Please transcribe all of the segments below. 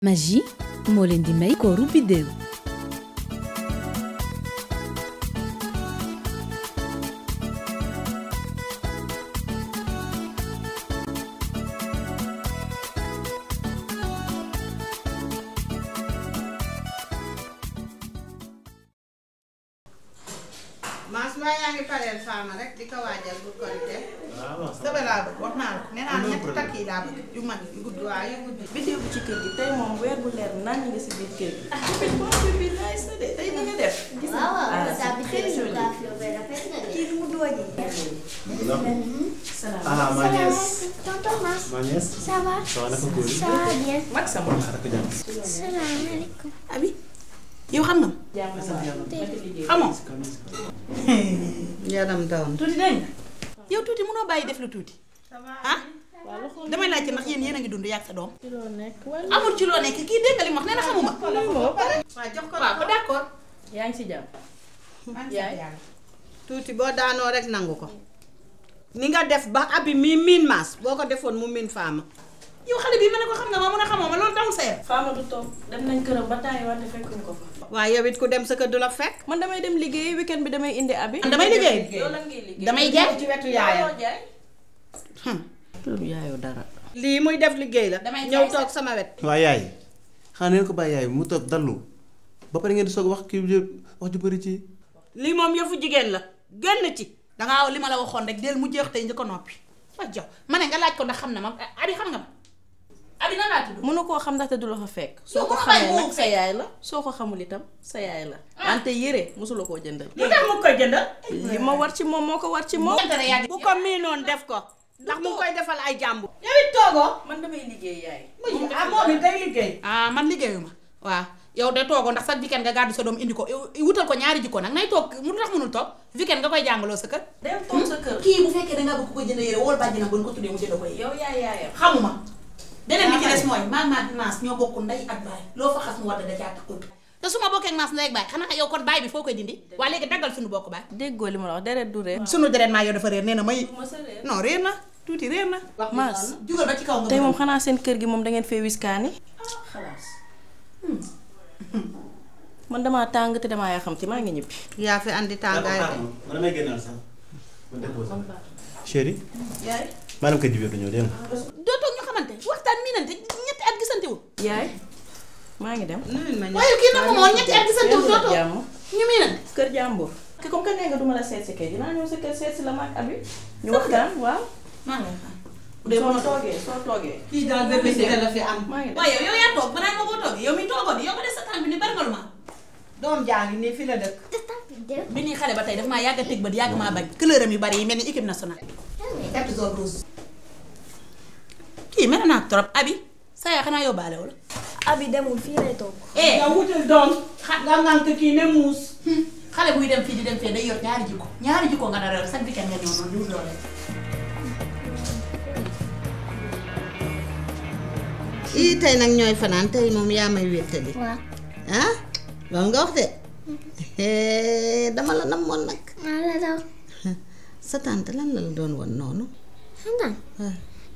Magie moo leen di may kooru biddéew. Maas mbaa yaa ngi pareel faama rek di ko waajal bu korite. waaw sëba laa bëgg wax naa la ko nee naa la ñetti takk yi laa bëgg yu mag yu gudd waaw yu gudd. vidéo bi ci kër gi tey moom weer bu leer nañ nga si biir kër gi. tamit moom bi nice na de tey ni nga def. gis nga kii mu doon ah ma nièce. Tonton Mas. ma nièce. Ça va? ça va naka góor yi. Ça va bien. mag sama. Salaamaaleykum. Abi yow xam nga. xamoo. yaram daw na. tuuti dégg nga yow tuuti mënoo bàyyi def lu tuuti ah damay laajte ndax yéen a ngi dund yàgg sa doom amul ci loo nekk kii dégg nga li mu wax nee na xamuma waaw jox ko waaw d'accord yaa ngi si jàmm. yaay tuuti boo daanoo rek nangu ko. ni nga def ba abi mi miin maas boo ko defoon mu miin faama. yow xale bii ma ne ko xam nga ma mun a xamoo ma loolu dawul sa yar Fama du toog dem nañ këram ba taay wante fekkuñ ko fa. waaye yow it ku dem sa kër du la fekk. man damay dem liggéey weekend bi damay indi abi. man damay liggéey loolu la ngay liggéey. damay jaay ci wetu yaayam. jaay. loolu yaayoo dara. lii muy def liggéey la. damay ñëw jaay toog sama wet. waaw yaay xanaa neen ko bàyyi yaay mu toog dallu ba pare ngeen di soog wax kii wax ju bëri ci. lii moom yëfu jigéen la génn ci dangaa li ma la waxoon rek del mu jeex tey njëkk a noppi fa jox ma ne nga laaj ko ndax xam na ma abi xam nga ma abi na laa tudd mënu koo xam ndaxte du la fa fekk. soo yow ko ko xamee xamee nag nag sa yaay la soo ko xamul itam sa yaay la. wante yére mosula koo jëndal. lu tax mu koy jëndal li ma war ci moom moo ko war ci moom. bu ko miinoon def ko. ndax mu ngi koy defal ay jàmbur. yow it toogoo man damay liggéey yaay. moom it day liggéey. ah man liggéeyuma waaw yow de toogoo ndax sax weekend nga gàddu sa doom indi ko wutal ko ñaari jikko nag nay toog mu tax mënul toog weekend nga koy jàngaloo sa kër. dem toog sa kër. kii bu fekkee dangaa bëgg ko jënd yére wóol bàjji na bu ñu ko tuddee mu jënd ko yére yow yaay yaayam. xamuma beneen bi ci des mooy maam naas ñoo bokk ndey ak baay loo fa xas mu war da caa takkut te su ma bokkee ak naas ndey ak baay xanaa yow kon baay bi foo koy dindi waa léegi daggal suñu bokk baay déggoo li ma la wax deret du réer. suñu deret maa yow dafa réer nee na may ma sa réer. non réer na tuuti réer na Maas jugal ba ci kaw nga tey moom xanaa seen kër gi moom da ngeen fee wiskaani. xalaas. man damaa tàng te damaa yaa xam ci maa ngi ñibbi. yaa fi andi tàngaay de. man damay génnal sax ma déposé. chéri yaay maanaam kër jibee du ñëw dégg nga. doo toog ñu xamante waxtaan miinante ñetti at gisantewul yaay maa ngi dem. nuyul ma waaye kii nag moom ñetti at gisantewul doo toog jàmm. ñu miinante kër jàmbur. te comme que nee nga duma la seet si kay dinaa ñëw sa kër seet si la ma ak abi. ñu waxtaan waaw. maa ngi lay xaar bu dee soo toogee. kii daal bébé si la fi am. maa ngi dem. waaye yow yaa toog banaa ma koo toogee yow mi toogoon yow ko des sa tànk bi ni barngalu ma doom jaa ngi nii fi la dëkk. bi nii xale ba tey daf maa yàgg a teg ba yàgg maa bañ couleuram yu bari yi mel ni équipe nationale. carte zone rouge. kii mel naa trop abi sa yaa xanaa yóbbaale wala. Abi demul fii lay toog. nga wutal doom. nga ngànk kii ne muus. xale buy dem fii di dem fee day yor ñaari jikko nga dara sax weekend nga ñëw noonu di wut loole. ii tey nag ñooy fanaan tey moom yaa may wéttali. waaw. ah loolu nga wax de. dama la namoon nag. maa la daw. sa tante lan la doon woon noonu. xam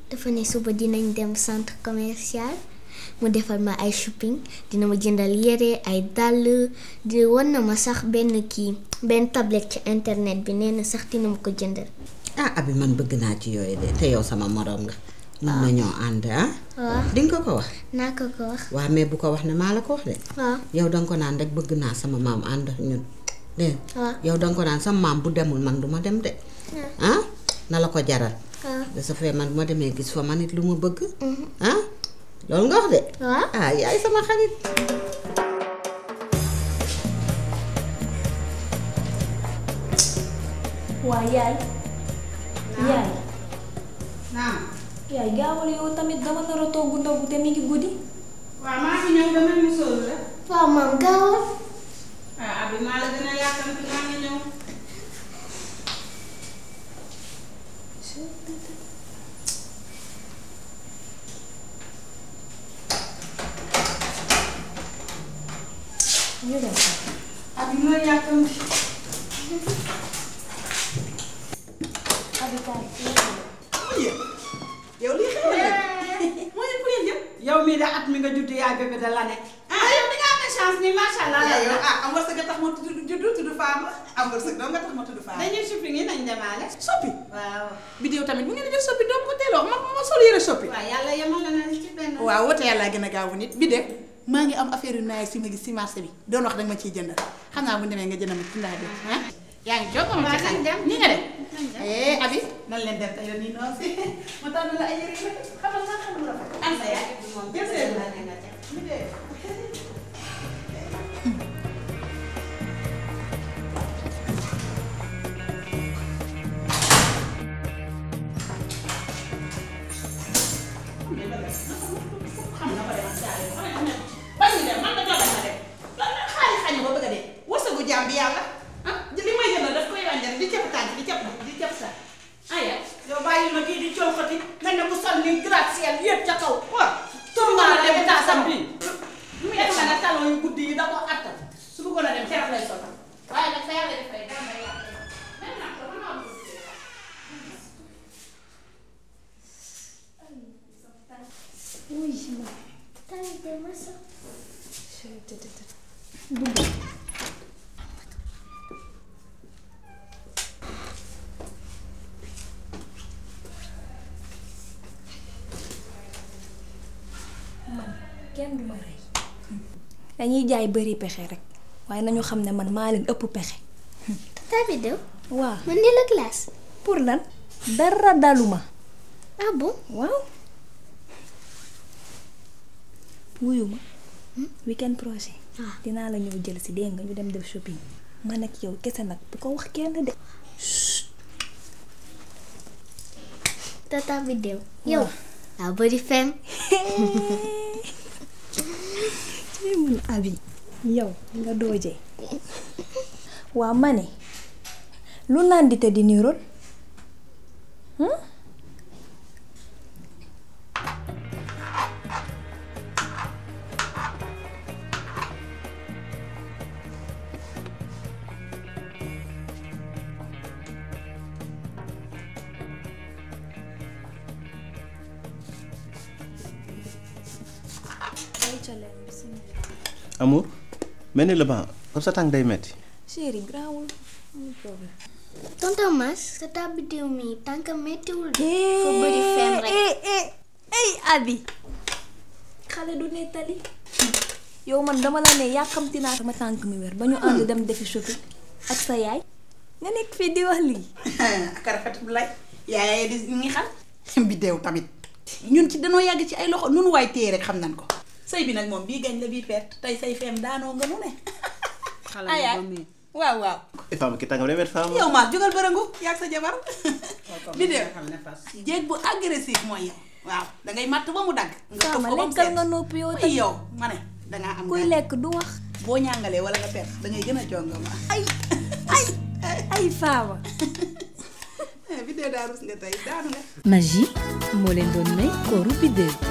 dafa ne suba dinañ dem centre commercial mu defal ma ay shopping dina ma jëndal yére ay dàll di won na ma sax benn tablette ci internet bi nee na sax dina ma ko jëndal. ah abi man bëgg naa ci yooyu de te yow sama moroom nga. mën nañoo ànd ah. waaw di nga ko wax. naa ko wax. waaw mais bu ko wax ne maa la ko wax de. waaw. yow danga ko naan rek bëgg naa sama maam ànd ñun dégg waaw. yow danga ko naan sama maam bu demul man duma dem de. ah na la ko jaral. waaw. de sa fee man bu ma demee gis fa man it lu ma bëgg. ah loolu nga wax de. waaw. ah yaay sama xarit. waa yaay. yaay. naam. yaay gaawal yow tamit dama nar a togg ndogu te mi ngi guddi. waaw maa ngi ñëw damay musóoru rek. waaw maam gaawal. ah abi maa la gën a yàkkamti maa ngi ñëw. ñu dem. abi ma yàkkamti. yow lii xew na mooy fu ngeen jëm yow mii de at mi nga judd yaay bébé de la nekk. yow di nga amee chance ni macha allah. yow am nga sëgg tax ma tudd Fama am nga sëgg doo nga tax ma tudd Fama. dañuy shopping yi nañ demaale. soppi. waaw. bidéo tamit bu ngeen di def soppi doom ko teeloo ma sol yére soppi. waaw yàlla yemale na ci benn. waaw wote yàlla gën a gaaw nit bidéo maa ngi am affaire yu naay si ma gis si marché bi doon wax danga ma ciy jëndal xam naa bu ñu demee nga jëndal ma ci ndaa bi ah. yaa ngi jóg ma ci xale nii nga dem. Abi nan leen dem te yow nii noonu si ma tànn la ay yére yu rafet xamal naa xam lu rafet. am na yaa jël seen bidéo. bi yàlla li may jënd daf koy wàññi di ceeb tànk di ceeb sa aya yow bàyyi ma kii di coxati nga ne mu sol ni gratte-ciel yëpp ca kaw. waaw tournement dem taasam bi. lu muy def nag talon yu guddi yi da ko attan. su bëggoon a dem ceeb lay sotal waaye nag sa yàlla def lay dara may yàlla kenn du ma rey dañuy jaay bëri pexe rek waaye nañu xam ne man maa leen ëpp pexe. Tata Biddew. waaw man di la classe. pour lan dara daluma. ah bon. waaw. wuyu ma. weekend prochain. dinaa la ñëw jël si dégg nga ñu dem def shopping. man ak yow kese nag bu ko wax kenn de. Tata Biddew. yow daa bëri fen. ci mun Abi yow nga doojee waa ma ne lu naan di te di niroon amour mel ni la ba comme sa tànk day metti. chéri grawul amul problème. tonton Mas Tata Biddew mi tànk mettiwul de. fa bëri fen rek. ay Abi xale du nettali yow man dama la ne yàkkamti naa sama tànk mi wér ba ñu ànd dem defi shopping ak sa yaay nga nekk fii di wax lii. ak rafet bu lay yaay di ngi xam Biddew tamit ñun ci danoo yàgg ci ay loxo nunu waay téye rek xam nañ ko sëy bi nag moom bii gañ la bii perte tey say feem daanoo nga nu ne. xale bi ba muy. waaw. femme ki tàngam day met femme. yow maa jógal bërëngu yàgg sa jabar. Biddew xam ne fas. jéeg bu agressif mooy yow. waaw dangay matt ba mu dagg. nga Fama ko ba mu lekkal seet nga noppi yow ay tamit. yow ma ne dangaa am. kuy lekk du wax. boo ñàngalee wala nga perte dangay gën a jongo ma. ay Fama. Biddew daa rus nga tey daanu nga. Magie moo leen doon may kooru Biddew.